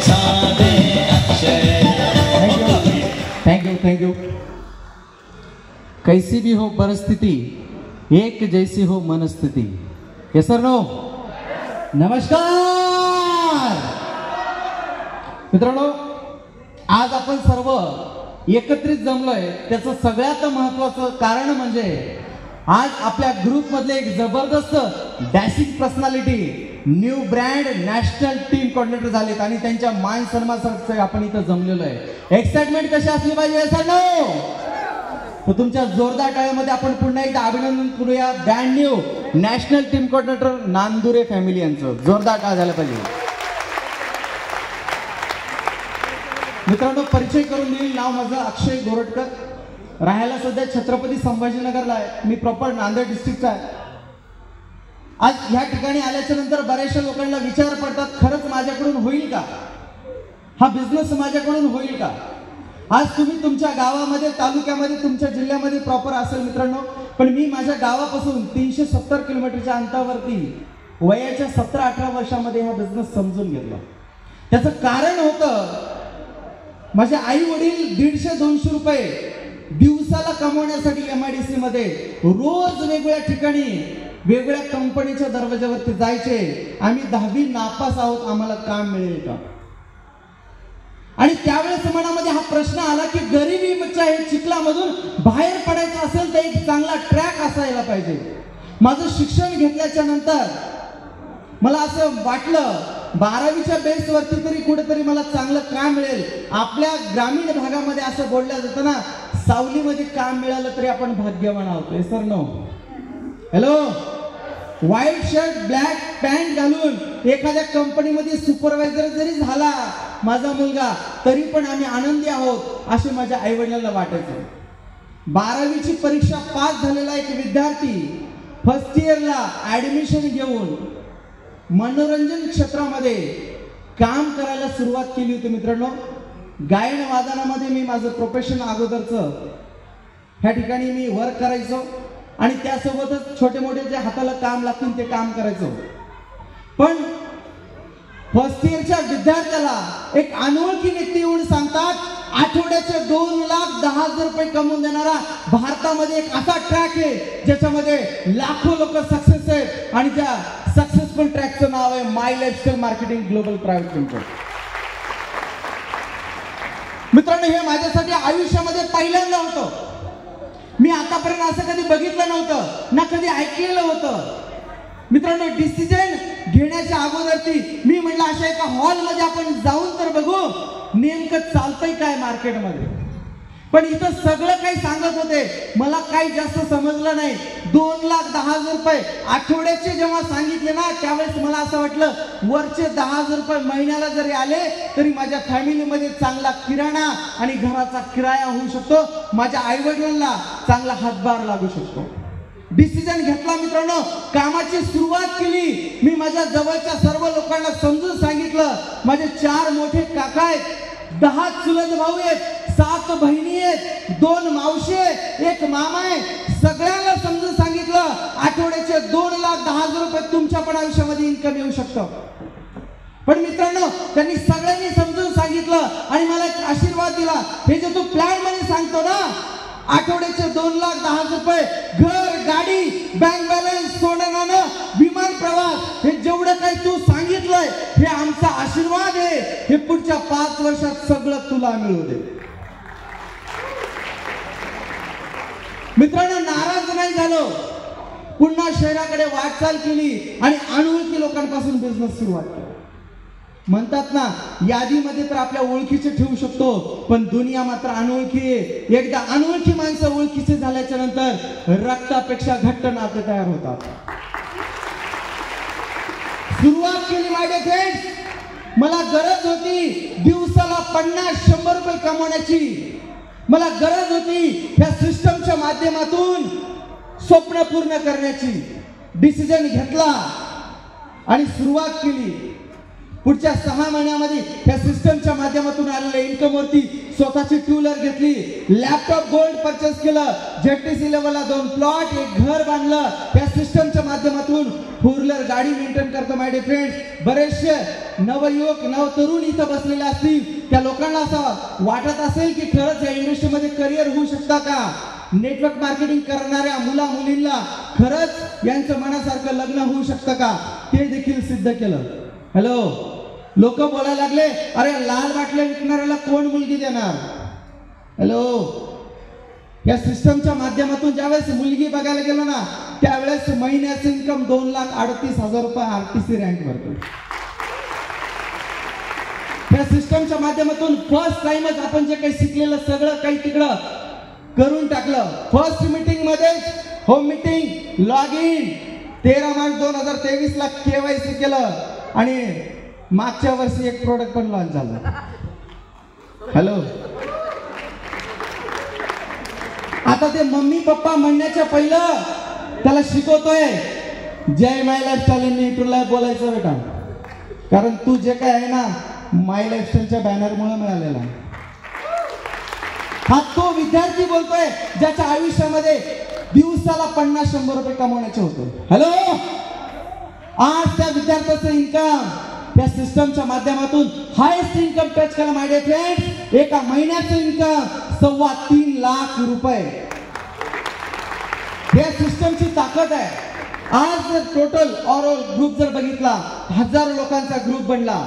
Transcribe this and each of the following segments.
साधे अक्षय। Thank you. कैसी भी हो परिस्थिति, एक जैसी हो मनस्थिति। Yes sir no? नमस्कार मित्रांनो, आज आपण सर्व एकत्रित जमलोय त्याचं सगळ्यात महत्त्वाचं कारण म्हणजे आज आपल्या ग्रुप मधले एक जबरदस्त dashing personality new brand national team coordinator झालेत आणि त्यांच्या मान सन्मानासाठी आपण इथं जमलेलो आहे। एक्साइटमेंट कशी असली पाहिजे सर? तर तुमच्या जोरदार टाळ्यामध्ये आपण पुन्हा एकदा अभिनंदन करूया brand new national team coordinator Nandure family यांचं। जोरदार टाळ झालं पाहिजे। मित्रांनो, परिचय करून देईल। नाव माझं अक्षय गोरटकर, राहायला सध्या छत्रपती संभाजीनगरला आहे। मी प्रॉपर नांदेड डिस्ट्रिक्टचा आहे। आज ह्या ठिकाणी आल्याच्या नंतर बऱ्याचशा लोकांना विचार पडतात, खरंच माझ्याकडून होईल का हा बिझनेस, माझ्याकडून होईल का? आज तुम्ही तुमच्या गावामध्ये, तालुक्यामध्ये, तुमच्या जिल्ह्यामध्ये प्रॉपर असेल मित्रांनो, पण मी माझ्या गावापासून 370 किलोमीटरच्या अंतरावरती वयाच्या 17-18 वर्षामध्ये हा बिझनेस समजून घेतला। त्याचं कारण होतं, माझे आई वडील 150-200 रुपये दिवसाला कमवण्यासाठी MIDC मध्ये रोज वेगवेगळ्या ठिकाणी वेगवेगळ्या कंपनीच्या दरवाजावरती जायचे। आम्ही 10वी नापास आहोत, आम्हाला काम मिळेल का? आणि त्यावेळेस मनामध्ये हा प्रश्न आला की गरिबीच्या हे चिखलामधून बाहेर पडायचं असेल तर एक चांगला ट्रॅक असायला पाहिजे। माझं शिक्षण घेतल्याच्या नंतर मला असं वाटलं 12वीच्या बेसवरती तरी कुठेतरी मला चांगलं काम मिळेल। आपल्या ग्रामीण भागामध्ये असं बोललं जातं ना, सावलीमध्ये काम मिळालं तरी आपण भाग्यवान आहोत। Sir no? Hello, white shirt black pant घालून एखाद्या कंपनीमध्ये सुपरवायझर जरी झाला माझा मुलगा तरी पण आम्ही आनंदी आहोत असे माझ्या आई वडिलांना वाटायचं। 12वीची परीक्षा पास झालेला एक विद्यार्थी फर्स्ट इयरला ऍडमिशन घेऊन मनोरंजन क्षेत्रामध्ये काम करायला सुरुवात केली होती। मित्रांनो, गायन वादनामध्ये मी माझं प्रोफेशन अगोदरचं ह्या ठिकाणी मी वर्क करायचो आणि त्यासोबतच छोटे मोठे जे हाताला काम लागतील ते काम करायचो। पण फर्स्ट इयरच्या विद्यार्थ्याला एक अनोळखी व्यक्ती येऊन सांगतात, आठवड्याचे 2,10,000 रुपये कमवून देणारा भारतामध्ये एक असा ट्रॅक आहे ज्याच्यामध्ये लाखो लोक सक्सेस आहेत आणि त्या सक्सेसफुल ट्रॅकचं नाव आहे my lifestyle marketing global private limited. मित्रांनो, हे माझ्यासाठी आयुष्यामध्ये पहिल्यांदा होतं। मी आतापर्यंत असं कधी बघितलं नव्हतं ना कधी ऐकलेलं होतं। मित्रांनो, डिसिजन घेण्याच्या अगोदरती मी म्हटलं अशा एका हॉलमध्ये आपण जाऊन तर बघू नेमकं चालतंय काय मार्केटमध्ये। पण इथं सगळं काही सांगत होते, मला काही जास्त समजलं नाही। 2,10,000 रुपये आठवड्याचे जेव्हा सांगितले ना त्यावेळेस मला असं वाटलं वरचे 10,000 रुपये महिन्याला जरी आले तरी माझ्या फॅमिलीमध्ये चांगला किराणा आणि घराचा किराया होऊ शकतो, माझ्या आई वडिलांना चांगला हातभार लागू शकतो। डिसिजन घेतला मित्रांनो, कामाची सुरुवात केली। मी माझ्या जवळच्या सर्व लोकांना समजून सांगितलं, माझे 4 मोठे काका आहेत, 10 चुलत भाऊ आहेत, 7 बहिणी आहेत, 2 मावशी आहेत, 1 मामा आहे। सगळ्यांना समजून सांगितलं आठवड्याचे 2,10,000 रुपये तुमच्या पण आयुष्यामध्ये इन्कम येऊ शकतं। पण मित्रांनो, त्यांनी सगळ्यांनी समजून सांगितलं आणि मला एक आशीर्वाद दिला, हे जे तू प्लॅन मध्ये सांगतो ना, आठवड्याचे 2,10,000 रुपये, घर, गाडी, बँक बॅलन्स, सोनं नाणं, विमान प्रवास, हे जेवढं काही तू सांगितलंय हे आमचा आशीर्वाद आहे। हे पुढच्या 5 वर्षात सगळं तुला मिळू दे। मित्रांनो, नाराज नाही झालो, पुन्हा शहराकडे वाटचाल केली आणि अनोळखी लोकांपासून बिझनेस सुरुवात केला। म्हणतात ना, यादीमध्ये तर आपल्या ओळखीचे ठेवू शकतो पण दुनिया मात्र अनोळखी आहे। एकदा अनोळखी माणसं ओळखीचे झाल्याच्या नंतर रक्तापेक्षा घट्ट नाते तयार होतात। सुरुवात केली माझे फ्रेंड्स, मला गरज होती दिवसाला 50-100 रुपये कमवण्याची। मला गरज होती ह्या सिस्टमच्या माध्यमातून स्वप्न पूर्ण करण्याची। डिसिजन घेतला आणि सुरुवात केली। पुढच्या 6 महिन्यामध्ये या सिस्टमच्या माध्यमातून आलेल्या इन्कम वरती स्वतःची 2 व्हीलर घेतली, लॅपटॉप गोल्ड परचेस केलं, ZTC लेवलला 2 प्लॉट, एक घर बांधलं। या सिस्टमच्या माध्यमातून फोर व्हीलर गाडी मेंटेन करतो माय डिअर फ्रेंड्स. बरेचसे नवयुवक नवतरुण इथं बसलेले असतील, त्या लोकांना असं वाटत असेल की खरंच या इंडस्ट्रीमध्ये करिअर होऊ शकता का. नेटवर्क मार्केटिंग करणाऱ्या मुला मुलींना खरंच यांचं मनासारखं लग्न होऊ शकतं का, ते देखील सिद्ध केलं. हॅलो, लोक बोलायला लागले, अरे लाल बाटल्या विकणाऱ्याला कोण मुलगी देणार. हॅलो, या सिस्टमच्या माध्यमातून ज्यावेळेस मुलगी बघायला गेलो ना, त्यावेळेस महिन्याचं इन्कम 2,38,000 रुपये आरटीसी रँक भरतो. या सिस्टमच्या माध्यमातून फर्स्ट टाइमच आपण जे काही शिकलेलं सगळं काही तिकडं करून टाकलं. फर्स्ट मीटिंग मध्ये home meeting log in 13 March 2023 ला KYC केलं आणि मागच्या वर्षी एक प्रोडक्ट पण लॉन्च झालं. हॅलो, आता ते मम्मी पप्पा म्हणण्याच्या पहिलं त्याला शिकवतोय जय माय लाईफस्टाईल तुला बोलायचं बेटा, कारण तू जे काय आहे ना माय लाईफस्टाईलच्या बॅनरमुळे मिळालेला. हा तो विद्यार्थी बोलतोय ज्याच्या आयुष्यामध्ये दिवसाला 50-100 रुपये कमवण्याचे होते. हॅलो, आज त्या विद्यार्थ्याचं इन्कम त्या सिस्टमच्या माध्यमातून हायेस्ट इन्कम टच केला माय डिअर फ्रेंड्स. एका महिन्याचं इन्कम 3.25 लाख रुपये. या सिस्टमची ताकद आहे. आज जर टोटल ओव्हरऑल ग्रुप जर बघितला, हजारो लोकांचा ग्रुप बनला,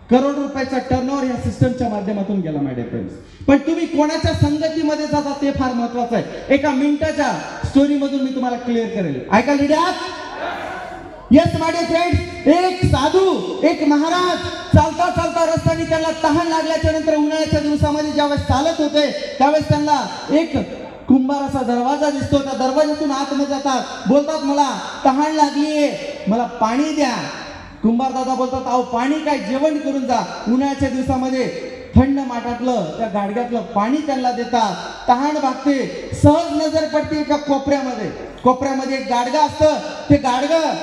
करोड रुपयाचा टर्नओव्हर या सिस्टमच्या माध्यमातून गेला माय डिअर फ्रेंड्स. पण तुम्ही कोणाच्या संगतीमध्ये जाता ते फार महत्वाचं आहे. एका मिनिटाच्या स्टोरी मधून मी तुम्हाला क्लिअर करेल. ऐका leader. Yes my dear friends, एक साधू एक महाराज चालता चालता रस्त्याने त्यांना तहान लागल्याच्या नंतर उन्हाळ्याच्या दिवसामध्ये ज्यावेळेस चालत होते त्यावेळेस त्यांना एक कुंभाराचा दरवाजा दिसतो. त्या दरवाजातून आतमध्ये जातात, बोलतात मला तहान लागलीये, मला पाणी द्या. कुंभार दादा बोलतात अहो पाणी काय, जेवण करून जा. उन्हाळ्याच्या दिवसामध्ये थंड माठातलं त्या गाडग्यातलं पाणी त्यांना देतात. तहान भागते, सहज नजर पडते एका कोपऱ्यामध्ये एक गाडगा असतं. ते गाडगं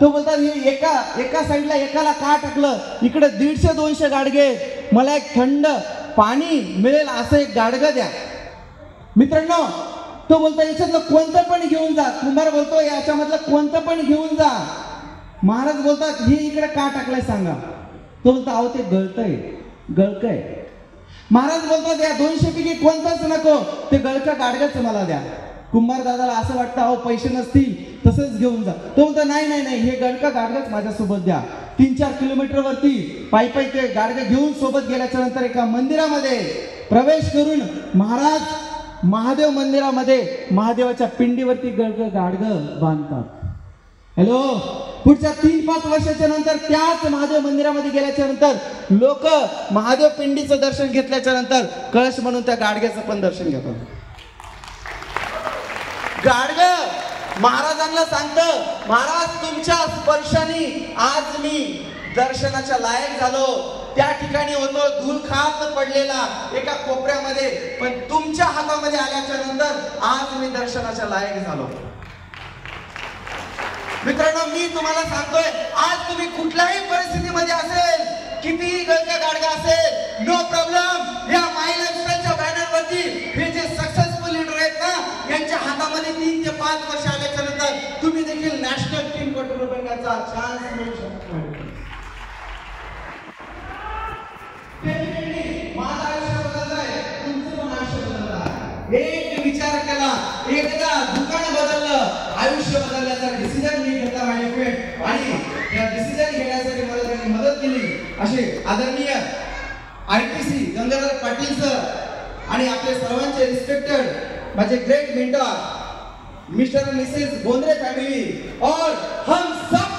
तो बोलतात हे एका साईडला एकाला का टाकलं, इकडे 150-200 गाडगे, मला एक थंड पाणी मिळेल असं एक गाडगं द्या. मित्रांनो, तो बोलतो याच्यातलं कोणतं पण घेऊन जा. कुंभार बोलतो याच्यामधलं कोणतं पण घेऊन जा. महाराज बोलतात हे इकडे का टाकलंय सांगा. तो बोलतो अहो ते गळकय. महाराज बोलतात या 200 पैकी कोणतंच नको, ते गळकं गाडगंच मला द्या. कुंभार दादाला असं वाटतं अहो पैसे नसतील तसंच घेऊन जा. तो बोलतो नाही हे गळकं गाडगंच माझ्यासोबत द्या. 3-4 किलोमीटर वरती पायी ते गाडगं घेऊन सोबत गेल्याच्या नंतर एका मंदिरामध्ये प्रवेश करून महाराज महादेव मंदिरामध्ये महादेवाच्या पिंडीवरती गाडगं बांधतात. हॅलो, पुढच्या 3-5 वर्षाच्या नंतर त्याच महादेव मंदिरामध्ये गेल्याच्या नंतर लोक महादेव पिंडीचं दर्शन घेतल्याच्या नंतर कळश म्हणून त्या गाडग्याचं पण दर्शन घेतात. गाडगं महाराजांना सांगतं महाराज तुमच्या स्पर्शाने आज मी दर्शनाच्या लायक झालो. त्या ठिकाणी होतो धूळखात पडलेला एका कोपऱ्यामध्ये, पण तुमच्या हातामध्ये आल्याच्या नंतर आज मी दर्शनाच्या लायक झालो. मित्रांनो, मी तुम्हाला सांगतोय आज तुम्ही कुठल्याही परिस्थितीमध्ये असेल, कितीही गळका गाडगा असेल, नो प्रॉब्लेम. या माय लाईफस्टाईलच्या बॅनरवरती हे जे सक्सेसफुल लीडर आहेत ना, यांच्या हातामध्ये 3 ते 5 वर्ष आल्याच्या नंतर तुम्ही देखील नॅशनल टीम कडून बनण्याचा चान्स मिळू शकतो. माझं आयुष्य बदललंय, तुमचं पण आयुष्य बदललंय. एक विचार केला, एकदा दुकान बदललं, आयुष्य बदलण्याचा डिसिजन मी घेतला माझ्या फ्रेंड, आणि या डिसिजन घेण्यासाठी मला त्यांनी मदत केली असे आदरणीय ITC गंगाधर पाटील सर आणि आपले सर्वांचे रिस्पेक्टेड माझे great mentor mister Mrs Bondre family और हम सब